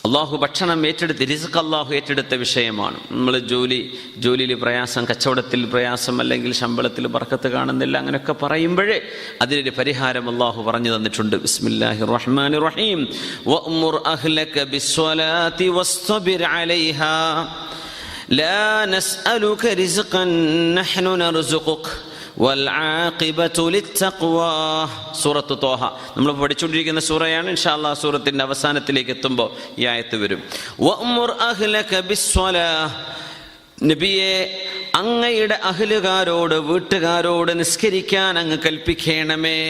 അള്ളാഹു ഭക്ഷണം ഏറ്റെടുത്ത്, റിസ്ക് അള്ളാഹു ഏറ്റെടുത്ത വിഷയമാണ്. നമ്മൾ ജോലിയിൽ പ്രയാസം, കച്ചവടത്തിൽ പ്രയാസം, അല്ലെങ്കിൽ ശമ്പളത്തിൽ ബർക്കത്ത് കാണുന്നില്ല, അങ്ങനെയൊക്കെ പറയുമ്പോഴേ അതിനൊരു പരിഹാരം അള്ളാഹു പറഞ്ഞു തന്നിട്ടുണ്ട്. ബിസ്മില്ലാഹിർ റഹ്മാനിർ റഹീം. വഅ്മുർ അഹ്ലക ബിസ്സലാത്തി വസ്തബിർ അലൈഹാ ലാ നസ്അലുക റിസ്ഖൻ നഹ്നു നർസുഖുക വൽആഖിബതു ലിത്തഖ്വാ. സൂറത്ത് ത്വാഹ നമ്മൾ പഠിച്ചുകൊണ്ടിരിക്കുന്ന സൂറയാണ്. ഇൻഷാ അല്ലാഹ് സൂറത്തിന്റെ അവസാനത്തിലേക്ക് എത്തുമ്പോൾ ഈ ആയത്ത് വരും. വഅ്മുർ അഹ്ലക ബിസ്സലാഹ്, നബിയെ അങ്ങയുടെ അഹ്ലുകാരോട്, വീട്ടുകാരോട് നിസ്കരിക്കാൻ അങ്ങ് കൽപ്പിക്കണമേ.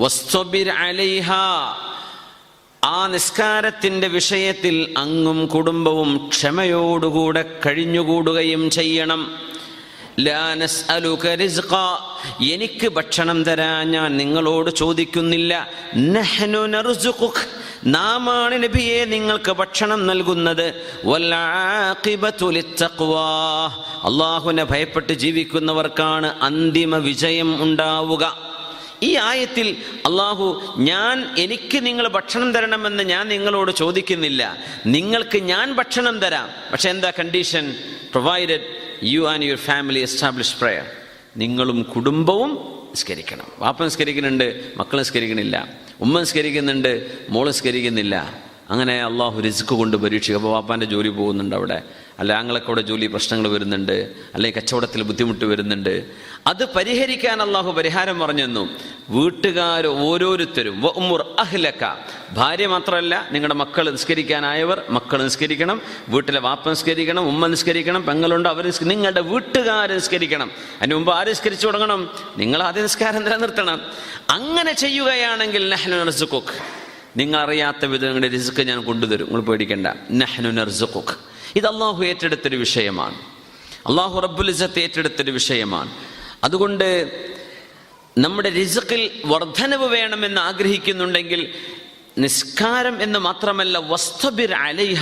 വസ്തബിർ അലൈഹാ, ആ നിസ്കാരത്തിന്റെ വിഷയത്തിൽ അങ്ങും കുടുംബവും ക്ഷമയോടുകൂടെ കഴിഞ്ഞുകൂടുകയും ചെയ്യണം. ലാ നസ്അലുക റിസ്ഖ, എനിക്ക് ഭക്ഷണം തരാൻ ഞാൻ നിങ്ങളോട് ചോദിക്കുന്നില്ല. നഹ്നു നർസുഖുക, നാമാണ് നബിയെ നിങ്ങൾക്ക് ഭക്ഷണം നൽകുന്നത്. വൽആഖിബതു ലിത്തഖ്വാ, അല്ലാഹുവിനെ ഭയപ്പെട്ട് ജീവിക്കുന്നവർക്കാണ് അന്തിമ വിജയം ഉണ്ടാവുക. ഈ ആയത്തിൽ അള്ളാഹു എനിക്ക് നിങ്ങൾ ഭക്ഷണം തരണമെന്ന് ഞാൻ നിങ്ങളോട് ചോദിക്കുന്നില്ല, നിങ്ങൾക്ക് ഞാൻ ഭക്ഷണം തരാം. പക്ഷെ എന്താ condition? Provided you and your family establish prayer. നിങ്ങളും കുടുംബവും നിസ്കരിക്കണം. വാപ്പ നിസ്കരിക്കുന്നുണ്ട്, മക്കൾ നിസ്കരിക്കണില്ല. ഉമ്മ നിസ്കരിക്കുന്നുണ്ട്, മോൾ നിസ്കരിക്കുന്നില്ല. അങ്ങനെ അള്ളാഹു റിസ്ക് കൊണ്ട് പരീക്ഷിക്കും. അപ്പോൾ വാപ്പാൻ്റെ ജോലി പോകുന്നുണ്ട് അവിടെ, അല്ല ആങ്ങളൊക്കെ അവിടെ ജോലി പ്രശ്നങ്ങൾ വരുന്നുണ്ട്, അല്ലെങ്കിൽ കച്ചവടത്തിൽ ബുദ്ധിമുട്ട് വരുന്നുണ്ട്. അത് പരിഹരിക്കാൻ അള്ളാഹു പരിഹാരം പറഞ്ഞു തന്നു. വീട്ടുകാർ ഓരോരുത്തരും വഅ്മുർ അഹ്ലക, ഭാര്യ മാത്രമല്ല, നിങ്ങളുടെ മക്കൾ നിസ്കരിക്കാനായവർ മക്കൾ നിസ്കരിക്കണം, വീട്ടിലെ വാപ്പ നിസ്കരിക്കണം, ഉമ്മ നിസ്കരിക്കണം, പെങ്ങളുണ്ട് അവർ നിങ്ങളുടെ വീട്ടുകാർ നിസ്കരിക്കണം. അതിന് മുമ്പ് ആര് നിസ്കരിച്ചു തുടങ്ങണം? നിങ്ങൾ ആദ്യം നിസ്കാരം നിലനിർത്തണം. അങ്ങനെ ചെയ്യുകയാണെങ്കിൽ നഹ്നു നർസുഖുക, നിങ്ങൾ അറിയാത്ത വിധം നിങ്ങളുടെ റിസ്ക് ഞാൻ കൊണ്ടുതരും, നിങ്ങൾ പേടിക്കണ്ട. നഹ്നു നർസുഖുക, ഇത് അള്ളാഹു ഏറ്റെടുത്തൊരു വിഷയമാണ്. അള്ളാഹു റബ്ബുൽ ഇസ്സത്ത് ഏറ്റെടുത്തൊരു വിഷയമാണ്. അതുകൊണ്ട് നമ്മുടെ റിസ്ക്കിൽ വർധനവ് വേണമെന്ന് ആഗ്രഹിക്കുന്നുണ്ടെങ്കിൽ നിസ്കാരം എന്ന് മാത്രമല്ല, വസ്തബിർ അലൈഹ,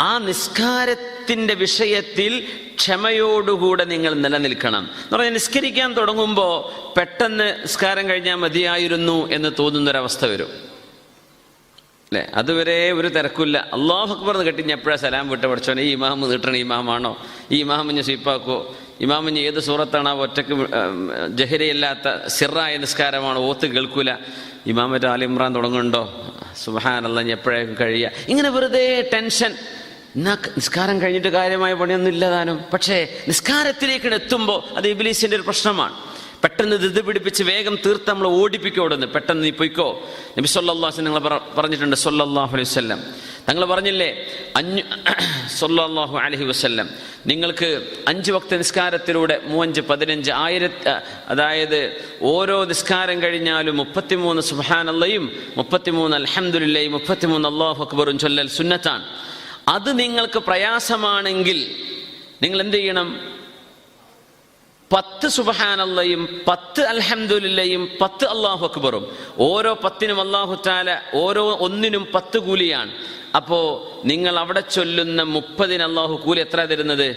ആ നിസ്കാരത്തിൻ്റെ വിഷയത്തിൽ ക്ഷമയോടുകൂടെ നിങ്ങൾ നിലനിൽക്കണം. എന്ന് പറഞ്ഞാൽ നിസ്കരിക്കാൻ തുടങ്ങുമ്പോൾ പെട്ടെന്ന് നിസ്കാരം കഴിഞ്ഞാൽ മതിയായിരുന്നു എന്ന് തോന്നുന്നൊരവസ്ഥ വരും അല്ലേ? അതുവരെ ഒരു തിരക്കില്ല. അല്ലാഹു അക്ബർ എന്ന് കെട്ടി എപ്പോഴാണ് സലാം വിട്ട് പഠിച്ചോനെ, ഈ ഇമാം നീട്ടണ ഇമാമാണോ, ഈ ഇമാമിഞ്ഞ് സ്വീപ്പാക്കോ, ഇമാമിഞ്ഞ് ഏത് സൂറത്താണോ, ഒറ്റക്ക് ജഹരിയല്ലാത്ത സിറായ നിസ്കാരമാണോ, ഓത്ത് കേൾക്കൂല, ഇമാമറ്റ് ആലി ഇമ്രാൻ തുടങ്ങുന്നുണ്ടോ, സുബ്ഹാനല്ലാഹ് ഇനി എപ്പോഴേക്കും കഴിയുക, ഇങ്ങനെ വെറുതെ ടെൻഷൻ. എന്നാ നിസ്കാരം കഴിഞ്ഞിട്ട് കാര്യമായ പണിയൊന്നും ഇല്ലതാനും. പക്ഷേ നിസ്കാരത്തിലേക്ക് എത്തുമ്പോൾ അത് ഇബ്ലീസിന്റെ ഒരു പ്രശ്നമാണ്. പെട്ടെന്ന് ധൃതി പിടിപ്പിച്ച് വേഗം തീർത്ത് നമ്മൾ ഓടിപ്പിക്കോടുന്നു. പെട്ടെന്ന് നീ പൊയ്ക്കോ. നബി സല്ലല്ലാഹു അലൈഹി വസല്ലം പറഞ്ഞിട്ടുണ്ട്. സല്ലല്ലാഹു അലൈഹി വസല്ലം തങ്ങൾ പറഞ്ഞില്ലേ, സല്ലല്ലാഹു അലൈഹി വസല്ലം നിങ്ങൾക്ക് 5 വക്ത നിസ്കാരത്തിലൂടെ 3, 15, 1000, അതായത് ഓരോ നിസ്കാരം കഴിഞ്ഞാലും 33 സുബ്ഹാനല്ലാഹും 33 അൽഹംദുലില്ലാഹി 33 അല്ലാഹു അക്ബറും ചൊല്ലൽ സുന്നത്താണ്. അത് നിങ്ങൾക്ക് പ്രയാസമാണെങ്കിൽ നിങ്ങൾ എന്ത് ചെയ്യണം? 10 സുബ്ഹാനല്ലാഹും 10 അൽഹംദുലില്ലാഹും 10 അല്ലാഹു അക്ബറും, ഓരോ 10നും അല്ലാഹു തആല ഓരോ ഒന്നിനും 10 കൂലിയാണ്. അപ്പോ നിങ്ങൾ അവിടെ ചൊല്ലുന്ന 30ന് അല്ലാഹു കൂലി എത്ര തരുന്നത്?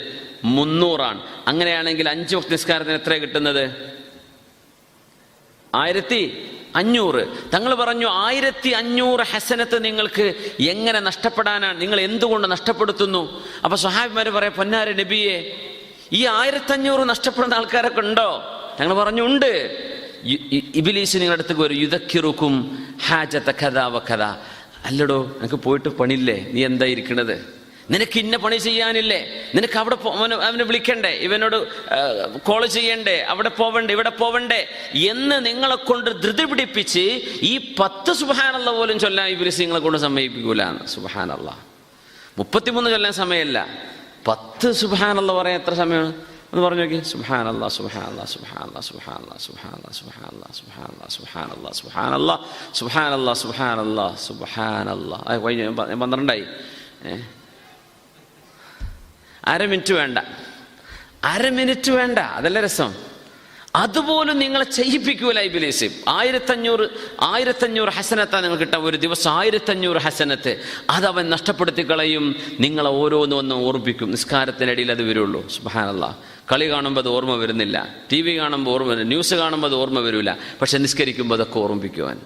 300 അങ്ങനെയാണെങ്കിൽ 5 വക്ത നിസ്കാരത്തിന് എത്ര കിട്ടുന്നത്? 1500. തങ്ങൾ പറഞ്ഞു 1500 ഹസനത്ത് നിങ്ങൾക്ക് എങ്ങനെ നഷ്ടപ്പെടാനാണ്, നിങ്ങൾ എന്തുകൊണ്ട് നഷ്ടപ്പെടുത്തുന്നു? അപ്പൊ സ്വഹാബിമാര് പറയാം, പൊന്നാര നബിയെ, ഈ 1500 നഷ്ടപ്പെടുന്ന ആൾക്കാരൊക്കെ ഉണ്ടോ? ഞങ്ങൾ പറഞ്ഞു ഉണ്ട്. ഇബ്ലീസ് നിങ്ങളുടെ അടുത്തേക്ക് വരും, യുദക്കിറുക്കും ഹാജത കഥാ വ കഥാ. അല്ലടോ, നിനക്ക് പോയിട്ട് പണിയില്ലേ? നീ എന്താ ഇരിക്കണത്? നിനക്ക് ഇന്ന പണി ചെയ്യാനില്ലേ? നിനക്ക് അവിടെ അവനെ വിളിക്കണ്ടേ, ഇവനോട് കോൾ ചെയ്യണ്ടേ, അവിടെ പോവണ്ടേ, ഇവിടെ പോവണ്ടേ എന്ന് നിങ്ങളെ കൊണ്ട് ധൃതി പിടിപ്പിച്ച് ഈ 10 സുബ്ഹാനല്ലാഹ് പോലും ചൊല്ലാൻ ഇബ്ലീസ് നിങ്ങളെ കൊണ്ട് സമ്മതിപ്പിക്കൂല. സുബ്ഹാനല്ലാഹ് 33 ചൊല്ലാൻ സമയമല്ല, 10 സുബ്ഹാനല്ലാഹ് പറയാൻ എത്ര സമയമാണ് ഒന്ന് പറഞ്ഞു നോക്കി. സുബ്ഹാനല്ലാഹ് സുബ്ഹാനല്ലാഹ് സുബ്ഹാനല്ലാഹ് സുബ്ഹാനല്ലാഹ് സുബ്ഹാനല്ലാഹ് സുബ്ഹാനല്ലാഹ് സുബ്ഹാനല്ലാഹ് സുബ്ഹാനല്ലാഹ് സുബ്ഹാനല്ലാഹ് സുബ്ഹാനല്ലാഹ് സുബ്ഹാനല്ലാഹ് സുബ്ഹാനല്ലാഹ്. 12 അര മിനിറ്റ് വേണ്ട, അര മിനിറ്റ് വേണ്ട, അതല്ല രസം. അതുപോലും നിങ്ങളെ ചെയ്യിപ്പിക്കൂല ഇബ്ലീസ്. 1500 ഹസനത്താണ് നിങ്ങൾ കിട്ടാൻ ഒരു ദിവസം. 1500 ഹസനത്ത് അതവൻ നഷ്ടപ്പെടുത്തി കളയും. നിങ്ങളെ ഓരോന്നും ഓർമ്മിപ്പിക്കും. നിസ്കാരത്തിനിടയിൽ അത് വരുള്ളൂ. സുബ്ഹാനല്ലാഹ്. കളി കാണുമ്പോൾ അത് ഓർമ്മ വരുന്നില്ല, TV കാണുമ്പോൾ ഓർമ്മ വരും, ന്യൂസ് കാണുമ്പോൾ അത് ഓർമ്മ വരില്ല. പക്ഷെ നിസ്കരിക്കുമ്പോൾ അതൊക്കെ ഓർമ്മിപ്പിക്കുവാൻ.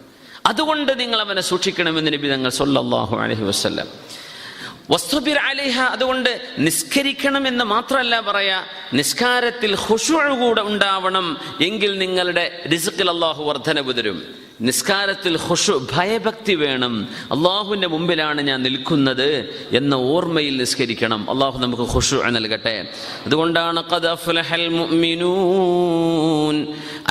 അതുകൊണ്ട് നിങ്ങൾ അവനെ സൂക്ഷിക്കണമെന്ന് നബി തങ്ങൾ സല്ലല്ലാഹു അലൈഹി വസല്ലം. വസ്തുബിർ അലൈഹ, അതുകൊണ്ട് നിസ്കരിക്കണമെന്ന് മാത്രമല്ല പറയാ, നിസ്കാരത്തിൽ ഖുശൂഅ് കൂടെ ഉണ്ടാവണം. എങ്കിൽ നിങ്ങളുടെ റിസ്ഖിൽ അല്ലാഹു വർധനവ് തരും. നിസ്കാരത്തിൽ ഭയഭക്തി വേണം. അള്ളാഹുവിൻ്റെ മുമ്പിലാണ് ഞാൻ നിൽക്കുന്നത് എന്ന ഓർമ്മയിൽ നിസ്കരിക്കണം. അള്ളാഹു നമുക്ക് ഖുശൂഅ് നൽകട്ടെ. അതുകൊണ്ടാണ് ഖദ് അഫ്ലഹൽ മുഅ്മിനൂൻ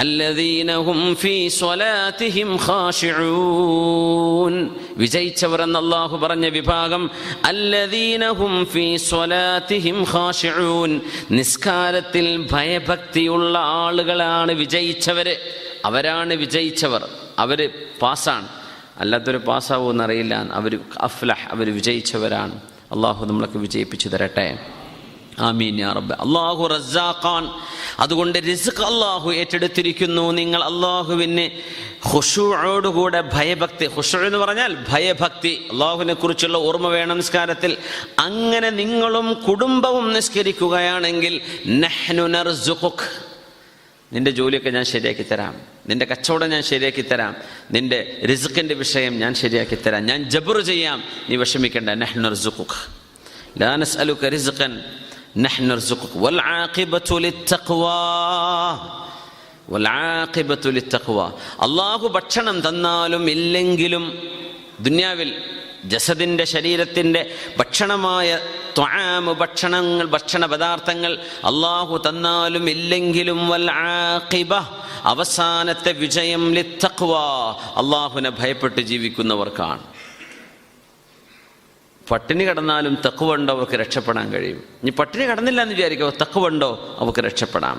അല്ലദീന ഹും ഫീ സ്വലാത്തിഹിം ഖാശിഊൻ. വിജയിച്ചവർ എന്ന് അള്ളാഹു പറഞ്ഞ വിഭാഗം അല്ലദീന ഹും ഫീ സ്വലാത്തിഹിം ഖാശിഊൻ, നിസ്കാരത്തിൽ ഭയഭക്തിയുള്ള ആളുകളാണ് വിജയിച്ചവര്. അവരാണ് വിജയിച്ചവർ. അവർ പാസ്സാണ്, അല്ലാത്തൊരു പാസ്സാവുമെന്നറിയില്ല. അവർ അഫ്ലഹ്, അവർ വിജയിച്ചവരാണ്. അള്ളാഹു നമ്മളൊക്കെ വിജയിപ്പിച്ചു തരട്ടെ. ആമീൻ യാ റബ്ബ്. അള്ളാഹു റസ്സാഖാൻ, അതുകൊണ്ട് റിസ്ഖ് അള്ളാഹു ഏറ്റെടുത്തിരിക്കുന്നു. നിങ്ങൾ അള്ളാഹുവിന് ഖുശൂഅോടുകൂടെ ഭയഭക്തി, ഖുശൂഅ് എന്ന് പറഞ്ഞാൽ ഭയഭക്തി, അള്ളാഹുവിനെ കുറിച്ചുള്ള ഓർമ്മ വേണം നിസ്കാരത്തിൽ. അങ്ങനെ നിങ്ങളും കുടുംബവും നിസ്കരിക്കുകയാണെങ്കിൽ നഹ്നു നർസുഖുക, നിന്റെ ജോലിയൊക്കെ ഞാൻ ശരിയാക്കി തരാം, നിന്റെ കച്ചവടം ഞാൻ ശരിയാക്കി തരാം, നിന്റെ റിസ്ഖിന്റെ വിഷയം ഞാൻ ശരിയാക്കി തരാം, ഞാൻ ജബ്ർ ചെയ്യാം, നീ വിഷമിക്കണ്ട. നഹ്നു നർസുഖുക ലാ നസ്അലുക റിസ്ഖൻ നഹ്നു നർസുഖുക വൽ ആഖിബതു ലിത്തഖ്വാ, വൽ ആഖിബതു ലിത്തഖ്വാ. അല്ലാഹു ഭക്ഷണം തന്നാലും ഇല്ലെങ്കിലും ദുനിയാവിൽ ജസദിൻ്റെ ശരീരത്തിൻ്റെ ഭക്ഷണമായ ത്വആം, ഭക്ഷണങ്ങൾ, ഭക്ഷണ പദാർത്ഥങ്ങൾ അള്ളാഹു തന്നാലും ഇല്ലെങ്കിലും വൽ ആഖിബ, അവസാനത്തെ വിജയം ലിത്തഖ്വാ, അള്ളാഹുവിനെ ഭയപ്പെട്ട് ജീവിക്കുന്നവർക്കാണ്. പട്ടിണി കിടന്നാലും തഖ്വ ഉണ്ടോ അവർക്ക് രക്ഷപ്പെടാൻ കഴിയും. ഇനി പട്ടിണി കിടന്നില്ല എന്ന് വിചാരിക്കുക, തഖ്വ ഉണ്ടോ അവർക്ക് രക്ഷപ്പെടാം.